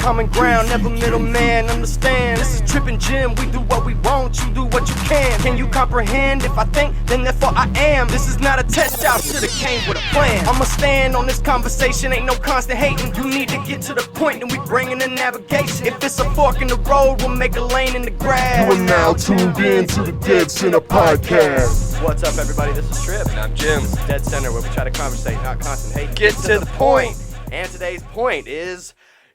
common ground, never middleman, understand. This is Trippin' Jim, we do what we want, you do what you can. Can you comprehend? If I think, then therefore I am. This is not a test, y'all should've came with a plan. I'ma stand on this conversation, ain't no constant hating. You need to get to the point, and we bringing the navigation. If it's a fork in the road, we'll make a lane in the grass. You are now tuned in to the Dead Center podcast. What's up, everybody? This is Trip. And I'm Jim. This is Dead Center, where we try to conversate, not constant hate. Get to the point. And today's point is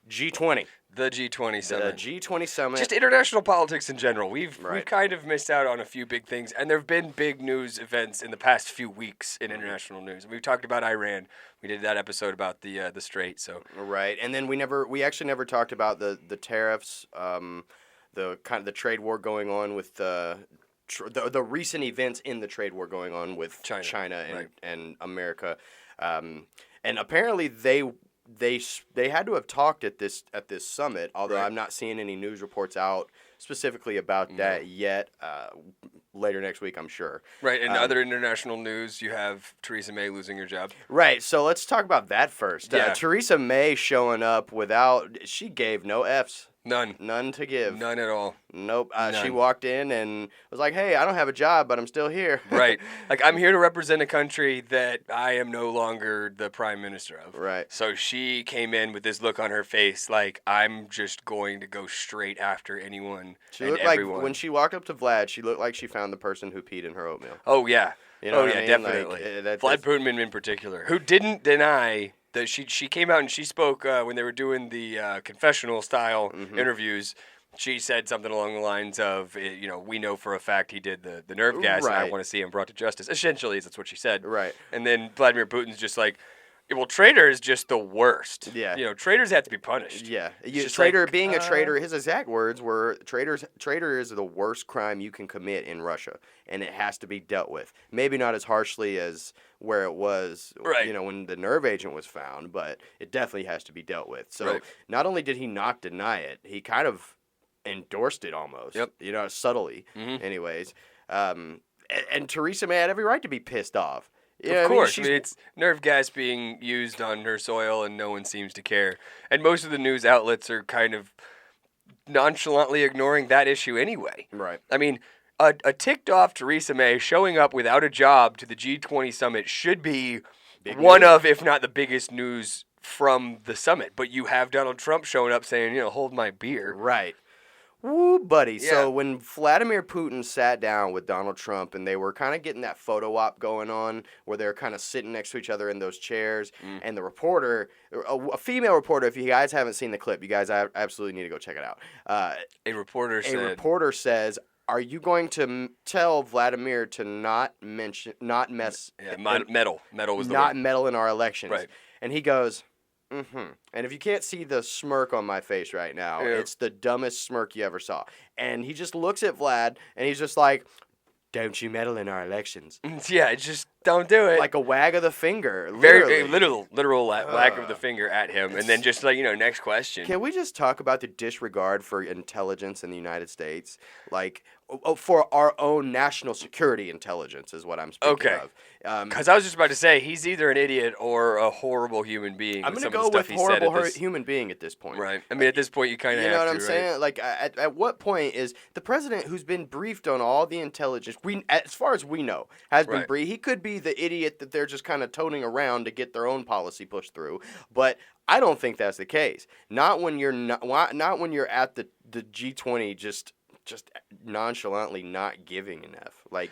G20. The G20 summit. The G20 summit. Just international politics in general. We've Right. kind of missed out on a few big things, and there have been big news events in the past few weeks in international news. We've talked about Iran. We did that episode about the Strait. So Right, and then we actually never talked about the tariffs, the kind of the trade war going on with the recent events in the trade war going on with China and America, and apparently they had to have talked at this summit, although Right. I'm not seeing any news reports out specifically about that yet. Later next week, I'm sure. Right, and other international news, you have Theresa May losing her job. Right, so let's talk about that first. Yeah. Theresa May showing up she gave no Fs. None to give. None at all. Nope. None. She walked in and was like, hey, I don't have a job, but I'm still here. Right. Like, I'm here to represent a country that I am no longer the prime minister of. Right. So she came in with this look on her face like, I'm just going to go straight after anyone She and looked everyone. like, when she walked up to Vlad, she looked like she found the person who peed in her oatmeal. Oh, yeah. You know what I mean? Definitely. Vlad Putin in particular, who didn't deny that she came out and she spoke when they were doing the confessional-style interviews. She said something along the lines of, we know for a fact he did the nerve gas, and I Right. want to see him brought to justice. Essentially, that's what she said. Right. And then Vladimir Putin's just like, well, traitor is just the worst. Yeah. Traitors have to be punished. Yeah. Just Traitor, like, being a traitor, his exact words were, traitor is the worst crime you can commit in Russia, and it has to be dealt with. Maybe not as harshly as where it was, Right. when the nerve agent was found, but it definitely has to be dealt with. So Right. not only did he not deny it, he kind of endorsed it almost. Yep. Subtly. Anyways, and Theresa May had every right to be pissed off. Of course. It's nerve gas being used on her soil, and no one seems to care. And most of the news outlets are kind of nonchalantly ignoring that issue anyway. Right. I mean, a ticked-off Theresa May showing up without a job to the G20 summit should be one of, if not the biggest news from the summit. But you have Donald Trump showing up saying, hold my beer. Right. Woo, buddy. Yeah. So when Vladimir Putin sat down with Donald Trump and they were kind of getting that photo op going on where they're kind of sitting next to each other in those chairs, and the reporter, a female reporter, if you guys haven't seen the clip, you guys absolutely need to go check it out. A reporter says, are you going to tell Vladimir to not meddle? Meddle was the word. Not meddle in our elections. Right. And he goes, And if you can't see the smirk on my face right now, it's the dumbest smirk you ever saw. And he just looks at Vlad, and he's just like, don't you meddle in our elections. Yeah, just don't do it. Like a wag of the finger. Very literal wag of the finger at him, and then just like, next question. Can we just talk about the disregard for intelligence in the United States? Like, for our own national security intelligence is what I'm speaking of. Because I was just about to say, he's either an idiot or a horrible human being. I'm going to go with horrible human being at this point. Right. I mean, at this point, you kind of have to, You know what I'm saying? Like, at what point is the president, who's been briefed on all the intelligence, as far as we know, has been briefed. He could be the idiot that they're just kind of toting around to get their own policy pushed through. But I don't think that's the case. Not when you're not when you're at the G20 just nonchalantly not giving enough. Like,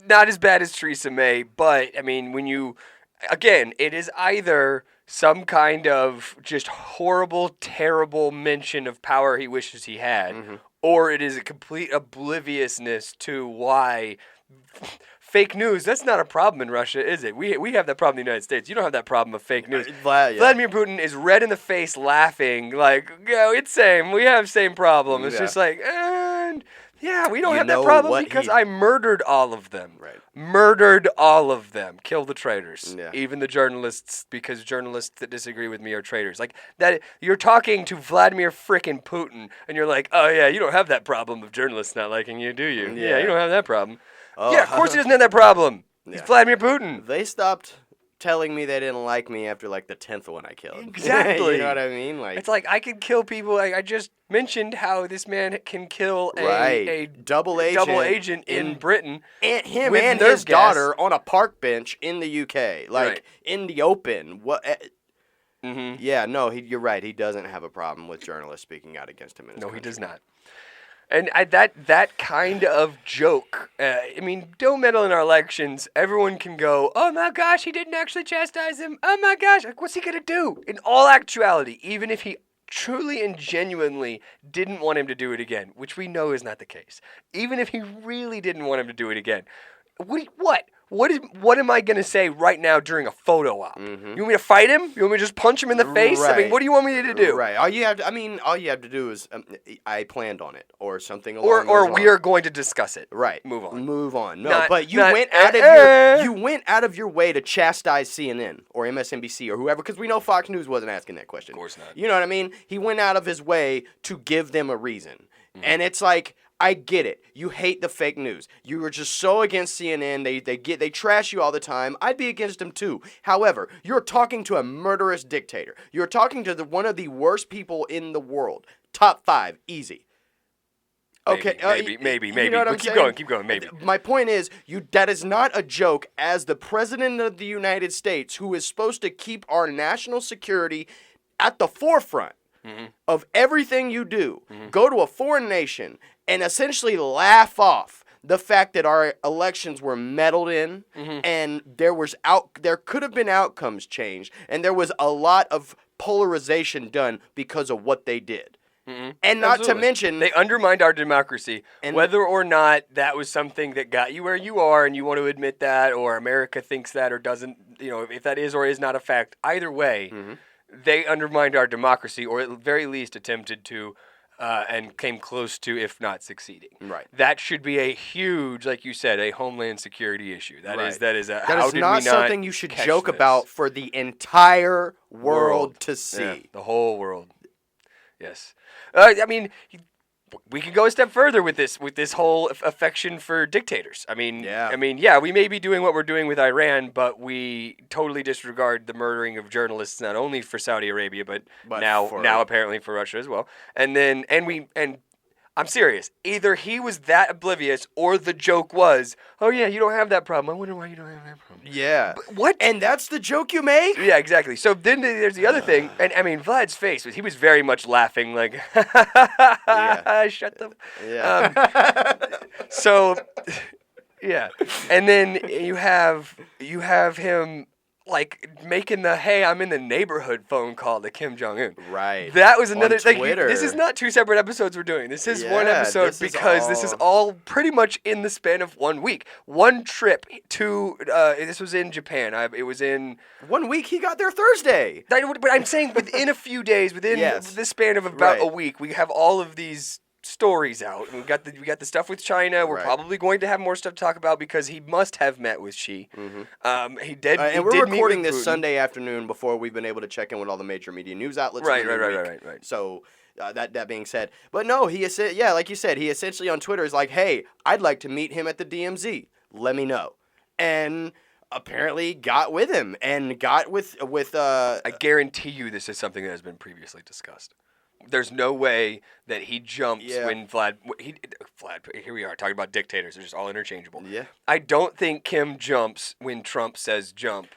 not as bad as Theresa May, but I mean, it is either some kind of just horrible, terrible mention of power he wishes he had, or it is a complete obliviousness to why fake news. That's not a problem in Russia, is it? We have that problem in the United States. You don't have that problem of fake news. Vladimir Putin is red in the face, laughing like, it's same. We have same problem. It's just like, we don't have that problem because I murdered all of them. Right. Murdered all of them. Kill the traitors. Yeah. Even the journalists, because journalists that disagree with me are traitors. Like that, you're talking to Vladimir frickin' Putin, and you're like, oh yeah, you don't have that problem of journalists not liking you, do you? Yeah, you don't have that problem. Yeah, of course he doesn't have that problem. He's Vladimir Putin. They stopped telling me they didn't like me after like the 10th one I killed. Exactly. You know what I mean? Like, it's like I can kill people. Like, I just mentioned how this man can kill a double agent in Britain. And him with and nerve his gas. daughter on a park bench in the UK, like Right. in the open. What? Mm-hmm. Yeah, no, you're right. He doesn't have a problem with journalists speaking out against him in his No, country. he does not. And that kind of joke, I mean, don't meddle in our elections. Everyone can go, oh my gosh, he didn't actually chastise him. Oh my gosh, like, what's he going to do? In all actuality, even if he truly and genuinely didn't want him to do it again, which we know is not the case, even if he really didn't want him to do it again, what am I going to say right now during a photo op? Mm-hmm. You want me to fight him? You want me to just punch him in the face? I mean, Right. what do you want me to do? Right. All you have to do is I planned on it or something along those Or lines. we are going to discuss it. Right. Move on. Move on. No, Not- but you not- went out of your way to chastise CNN or MSNBC or whoever, because we know Fox News wasn't asking that question. Of course not. You know what I mean? He went out of his way to give them a reason, and it's like, I get it. You hate the fake news. You were just so against CNN. They trash you all the time. I'd be against them too. However, you're talking to a murderous dictator. You're talking to one of the worst people in the world. Top 5, easy. Okay, maybe. You know what But I'm keep saying? going, maybe. My point is, that is not a joke. As the president of the United States, who is supposed to keep our national security at the forefront of everything you do, go to a foreign nation and essentially laugh off the fact that our elections were meddled in, and there could have been outcomes changed, and there was a lot of polarization done because of what they did. And not to mention, they undermined our democracy. And- Whether or not that was something that got you where you are and you want to admit that, or America thinks that or doesn't, if that is or is not a fact, either way, they undermined our democracy, or at the very least attempted to, and came close to, if not succeeding. Right. That should be a huge, like you said, a homeland security issue. That is That how is did not we not something you should catch joke this? about for the entire world to see. Yeah, the whole world. Yes. I mean, we could go a step further with this whole affection for dictators. I mean, we may be doing what we're doing with Iran, but we totally disregard the murdering of journalists, not only for Saudi Arabia, but now apparently for Russia as well. And I'm serious. Either he was that oblivious, or the joke was, oh yeah, you don't have that problem. I wonder why you don't have that problem. Yeah. But what? And that's the joke you make? Yeah, exactly. So then there's the other thing, and I mean, Vlad's face he was very much laughing, like, shut the. Yeah. So, yeah, and then you have him like making the "Hey, I'm in the neighborhood" phone call to Kim Jong-un. Right. That was another thing. Twitter. This is not 2 separate episodes we're doing. This is one Yeah, episode this is because this is all pretty much in the span of 1 week. One trip to this was in Japan. It was in 1 week he got there Thursday. But I'm saying within a few days, within the span of about a week, we have all of these stories out. We got the stuff with China. We're probably going to have more stuff to talk about because he must have met with Xi. He did. And he we're did meet recording with this Putin. Sunday afternoon before we've been able to check in with all the major media news outlets. Right. So that being said, but no, like you said, he essentially on Twitter is like, hey, I'd like to meet him at the DMZ. Let me know. And apparently got with him and got with I guarantee you this is something that has been previously discussed. There's no way that he jumps when Vlad. Here we are talking about dictators. They're just all interchangeable. Yeah. I don't think Kim jumps when Trump says jump,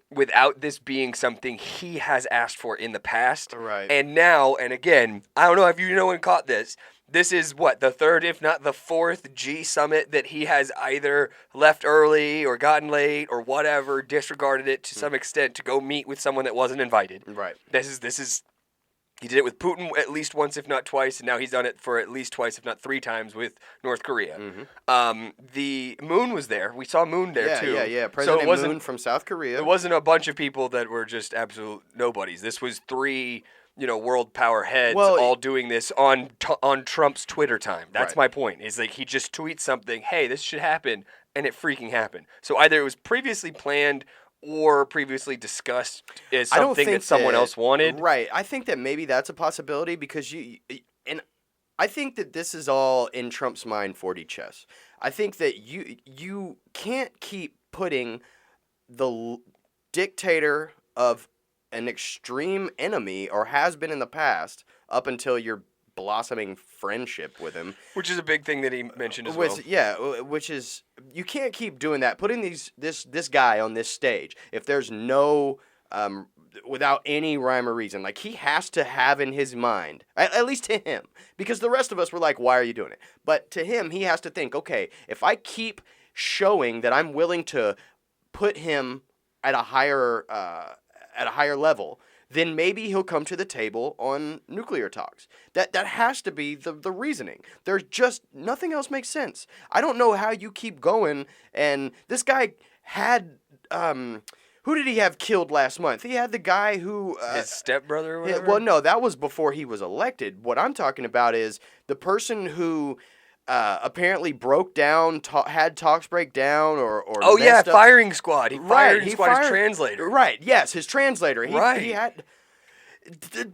without this being something he has asked for in the past. Right. And now, and again, I don't know if anyone caught this. This is the third, if not the fourth, G summit that he has either left early or gotten late or whatever, disregarded it to some extent to go meet with someone that wasn't invited. Right. This is. He did it with Putin at least once, if not twice, and now he's done it for at least twice, if not 3 times, with North Korea. The Moon was there. We saw Moon there, too. Yeah. President Moon from South Korea. It wasn't a bunch of people that were just absolute nobodies. This was 3, world power heads all doing this on Trump's Twitter time. That's my point. Is like he just tweets something, hey, this should happen, and it freaking happened. So either it was previously planned or previously discussed as something that someone else wanted. Right. I think that maybe that's a possibility because I think that this is all in Trump's mind 4D chess. I think that you can't keep putting the dictator of an extreme enemy, or has been in the past, up until your blossoming friendship with him. Which is a big thing that he mentioned as well. Yeah, which is, you can't keep doing that. Putting this guy on this stage, if there's no, without any rhyme or reason, like, he has to have in his mind, at least to him, because the rest of us were like, why are you doing it? But to him, he has to think, okay, if I keep showing that I'm willing to put him at a higher level, then maybe he'll come to the table on nuclear talks. That has to be the reasoning. There's just nothing else makes sense. I don't know how you keep going. And this guy had who did he have killed last month? He had the guy who his stepbrother or whatever? Well, no, that was before he was elected. What I'm talking about is the person who apparently broke down, had talks break down, or oh yeah, up. firing squad. He fired his translator. Right. Yes, his translator. He had.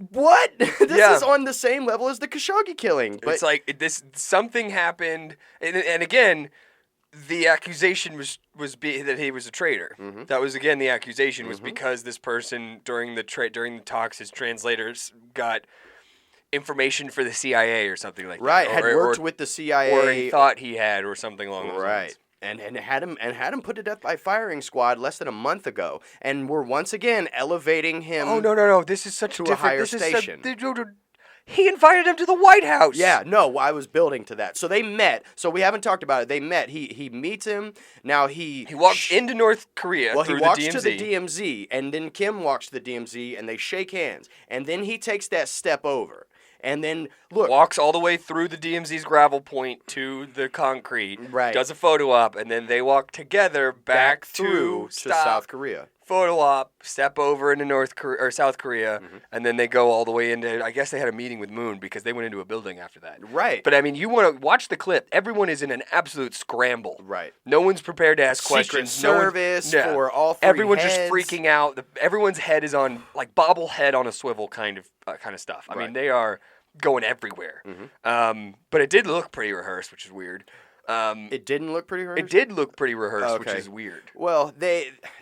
What? This is on the same level as the Khashoggi killing. But it's like something happened, and again, the accusation was that he was a traitor. Mm-hmm. That was again the accusation was because this person during the talks, his translators got information for the CIA or something like that. Right, had worked with the CIA, or he thought he had, or something along those lines. And had him put to death by firing squad less than a month ago, and we're once again elevating him. Oh no! This is such to a higher station. He invited him to the White House. Yeah, no, I was building to that. So they met. So we haven't talked about it. They met. He meets him. Now he walks into North Korea. Well, through he walks the DMZ. to the DMZ, and then Kim walks to the DMZ, and they shake hands, and then he takes that step over. And then, look. Walks all the way through the DMZ's gravel point to the concrete. Right. Does a photo op, and then they walk together back through to South Korea. Photo op, step over into South Korea, and then they go all the way into, I guess they had a meeting with Moon because they went into a building after that. Right. But I mean, you want to watch the clip. Everyone is in an absolute scramble. Right. No one's prepared to ask questions. Service for all three Everyone's heads. just freaking out. Everyone's head is on, like, bobblehead on a swivel kind of stuff. I mean, they are going everywhere. But it did look pretty rehearsed, which is weird. It didn't look pretty rehearsed? It did look pretty rehearsed, which is weird. Well,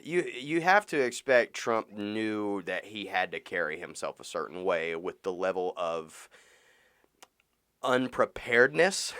you have to expect Trump knew that he had to carry himself a certain way with the level of unpreparedness,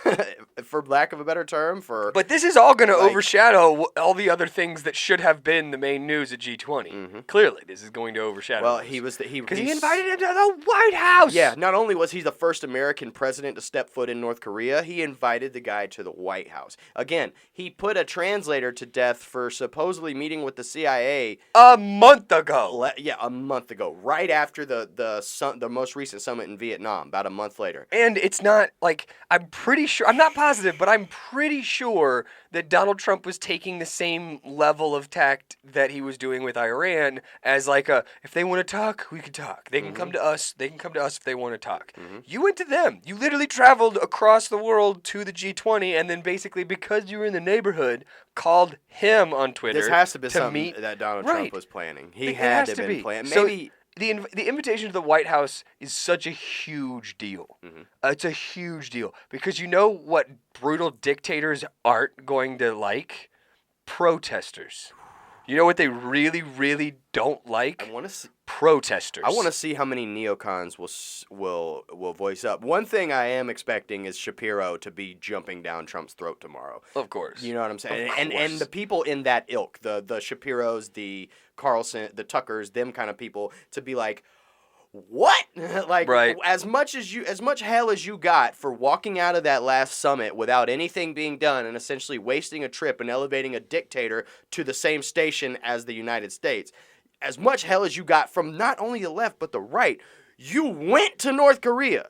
for lack of a better term. But this is all going to overshadow all the other things that should have been the main news at G20. Clearly, this is going to overshadow. Well, because he invited him to the White House. Yeah, not only was he the first American president to step foot in North Korea, he invited the guy to the White House. Again, he put a translator to death for supposedly meeting with the CIA a month ago. A month ago, right after the most recent summit in Vietnam, about a month later. And it's not like, I'm pretty sure, I'm not positive, but I'm pretty sure that Donald Trump was taking the same level of tact that he was doing with Iran as like if they want to talk, we can talk. They can come to us. They can come to us if they want to talk. You went to them. You literally traveled across the world to the G20, and then basically because you were in the neighborhood, called him on Twitter. This has to be something that Donald Trump was planning. He had to be planning. Maybe. So, the invitation to the White House is such a huge deal. It's a huge deal because you know what brutal dictators aren't going to like? Protesters. You know what they really, really don't like? I want to see protesters. I want to see how many neocons will voice up. One thing I am expecting is Shapiro to be jumping down Trump's throat tomorrow. Of course. You know what I'm saying? And the people in that ilk, the Shapiros, the Carlson, the Tuckers, them kind of people, to be like, what? Like, as much hell as you got for walking out of that last summit without anything being done and essentially wasting a trip and elevating a dictator to the same station as the United States, as much hell as you got from not only the left but the right, you went to North Korea.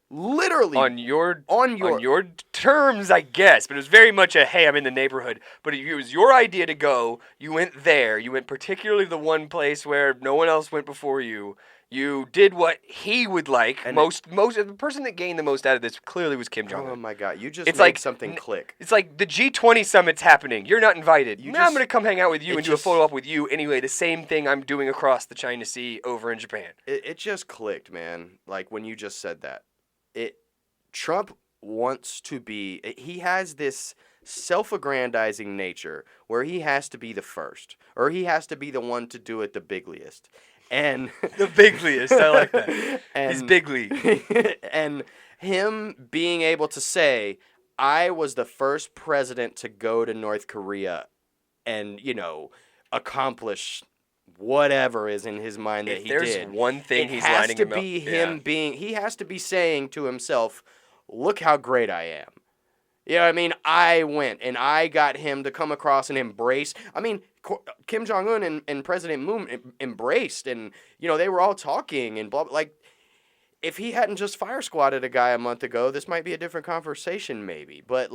Literally. On your terms, I guess. But it was very much a, hey, I'm in the neighborhood. But it was your idea to go. You went there. You went particularly the one place where no one else went before you. You did what he would like. And the person that gained the most out of this clearly was Kim Jong-un. Oh my God! You just made something click. It's like the G20 summit's happening. You're not invited. I'm going to come hang out with you and do a photo op with you anyway. The same thing I'm doing across the China Sea over in Japan. It just clicked, man. Like when you just said that. Trump wants to be. He has this self-aggrandizing nature where he has to be the first, or he has to be the one to do it the bigliest. And The bigliest, I like that. And, He's big league. And him being able to say, I was the first president to go to North Korea and, accomplish whatever is in his mind that he did. If there's one thing he's lining him up. He has to be saying to himself, look how great I am. You know what I mean? I went and I got him to come across and embrace. I mean, Kim Jong-un and President Moon embraced, and, they were all talking and blah, blah. Like, if he hadn't just fire squatted a guy a month ago, this might be a different conversation maybe. But,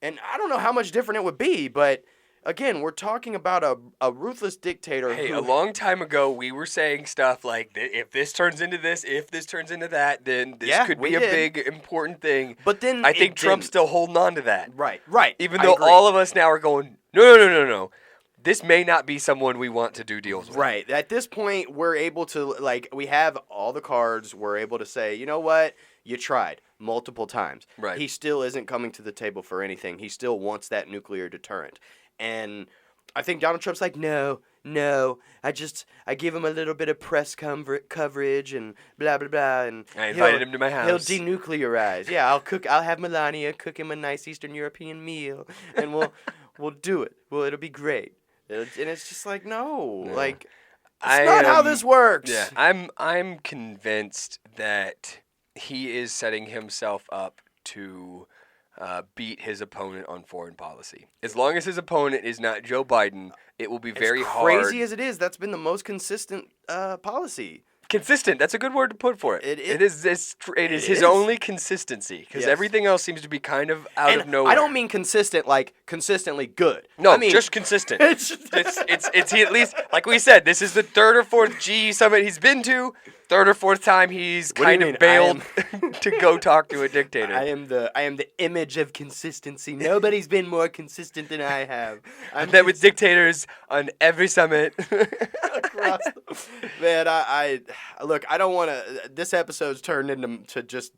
and I don't know how much different it would be, but again, we're talking about a ruthless dictator. Hey, a long time ago, we were saying stuff like, if this turns into this, if this turns into that, then this could be a big, important thing. But then I think Trump's still holding on to that. Right. Even though all of us now are going, no. This may not be someone we want to do deals with. Right. At this point, we're able to, we have all the cards. We're able to say, you know what? You tried multiple times. Right. He still isn't coming to the table for anything. He still wants that nuclear deterrent. And I think Donald Trump's like, no, I give him a little bit of press coverage and blah, blah, blah. And I invited him to my house. He'll denuclearize. Yeah, I'll have Melania cook him a nice Eastern European meal, and we'll do it. Well, it'll be great. And it's just like, no. It's not how this works. Yeah, I'm convinced that he is setting himself up to beat his opponent on foreign policy. As long as his opponent is not Joe Biden, it will be very hard. Crazy as it is, that's been the most consistent policy. Consistent. That's a good word to put for it. It is his only consistency, because everything else seems to be kind of out of nowhere. I don't mean consistent like consistently good. No, I mean, just consistent. It's he at least, like we said, this is the third or fourth G summit he's been to. Third or fourth time he's kind of bailed to go talk to a dictator. I am the image of consistency. Nobody's been more consistent than I have. I've met with dictators on every summit. Man, I look, I don't want to. This episode's turned into just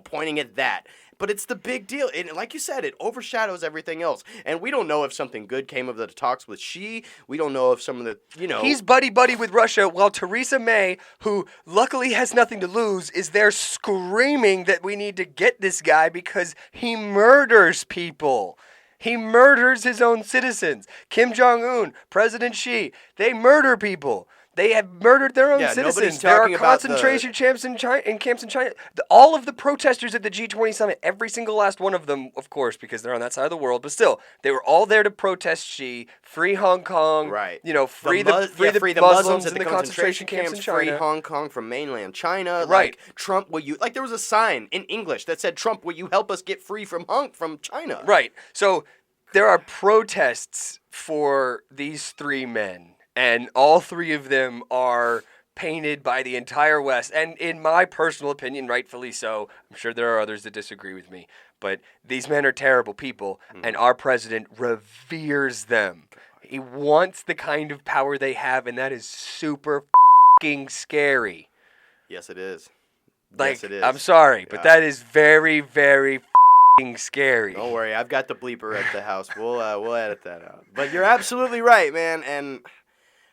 pointing at that. But it's the big deal. And like you said, it overshadows everything else. And we don't know if something good came of the talks with Xi. We don't know if some of the, He's buddy-buddy with Russia, while Theresa May, who luckily has nothing to lose, is there screaming that we need to get this guy because he murders people. He murders his own citizens. Kim Jong-un, President Xi, they murder people. They have murdered their own citizens. There are concentration camps in China. All of the protesters at the G20 summit, every single last one of them, of course, because they're on that side of the world, but still, they were all there to protest Xi, free Hong Kong, right? Free the Muslims in the concentration camps in China, free Hong Kong from mainland China, right? Trump, there was a sign in English that said, "Trump, will you help us get free from China?" Right. So there are protests for these three men. And all three of them are painted by the entire West. And in my personal opinion, rightfully so, I'm sure there are others that disagree with me, but these men are terrible people, and our president reveres them. He wants the kind of power they have, and that is super f***ing scary. Yes, it is. Yes, it is. I'm sorry, but that is very, very f***ing scary. Don't worry, I've got the bleeper at the house. We'll edit that out. But you're absolutely right, man, and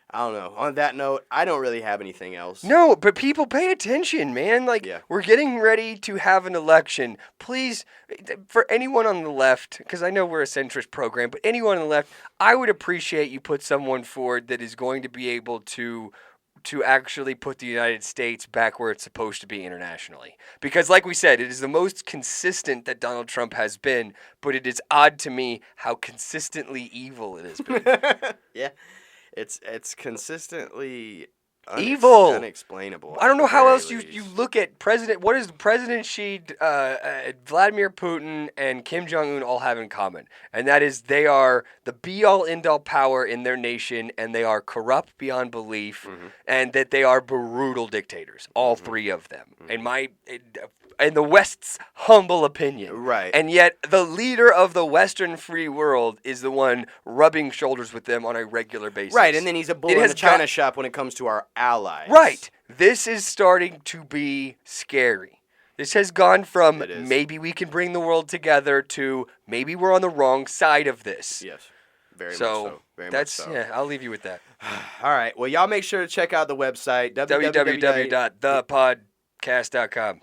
I don't know. On that note, I don't really have anything else. No, but people pay attention, man. We're getting ready to have an election. Please, for anyone on the left, because I know we're a centrist program, but anyone on the left, I would appreciate you put someone forward that is going to be able to actually put the United States back where it's supposed to be internationally. Because like we said, it is the most consistent that Donald Trump has been, but it is odd to me how consistently evil it has been. Yeah. It's consistently evil, unexplainable. I don't know how else you look at President. What does President Xi, Vladimir Putin, and Kim Jong-un all have in common? And that is they are the be-all, end-all power in their nation, and they are corrupt beyond belief, and that they are brutal dictators. All three of them. In the West's humble opinion. Right. And yet the leader of the Western free world is the one rubbing shoulders with them on a regular basis. Right, and then he's a bull in the China shop when it comes to our allies. Right. This is starting to be scary. This has gone from It is. maybe we can bring the world together to maybe we're on the wrong side of this. Yes. Very much So so. Very that's much so. yeah. I'll leave you with that. All right. Well, y'all make sure to check out the website www.thepodcast.com.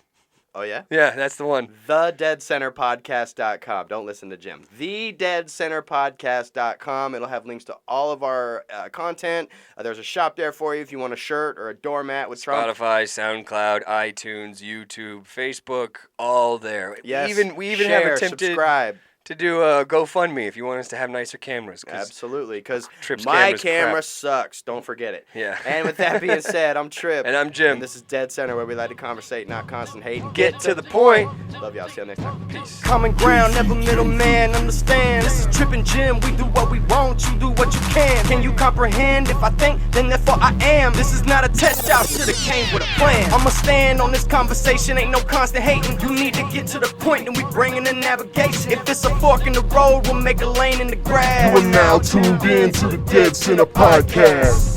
Oh yeah. Yeah, that's the one. TheDeadCenterPodcast.com. Don't listen to Jim. TheDeadCenterPodcast.com. It'll have links to all of our content. There's a shop there for you if you want a shirt or a doormat with Trump. Spotify, SoundCloud, iTunes, YouTube, Facebook, all there. Yes. We even share, have attempted subscribe. to do a GoFundMe if you want us to have nicer cameras. Absolutely, because Tripp's my camera's camera crap. sucks. Don't forget it. Yeah. And with that being said, I'm Trip. And I'm Jim. And this is Dead Center, where we like to conversate, not constant hate. And Get to the point. Love y'all. See y'all next time. Peace. Common ground, never middleman, understand. This is Trip and Jim, we do what we want, you do what you can. Can you comprehend? If I think, then therefore I am. This is not a test, y'all should've came with a plan. I'ma stand on this conversation, ain't no constant hating. You need to get to the point, and we bring in the navigation. If it's a fork in the road, we'll make a lane in the grass. You are now tuned in to the Dead Center Podcast.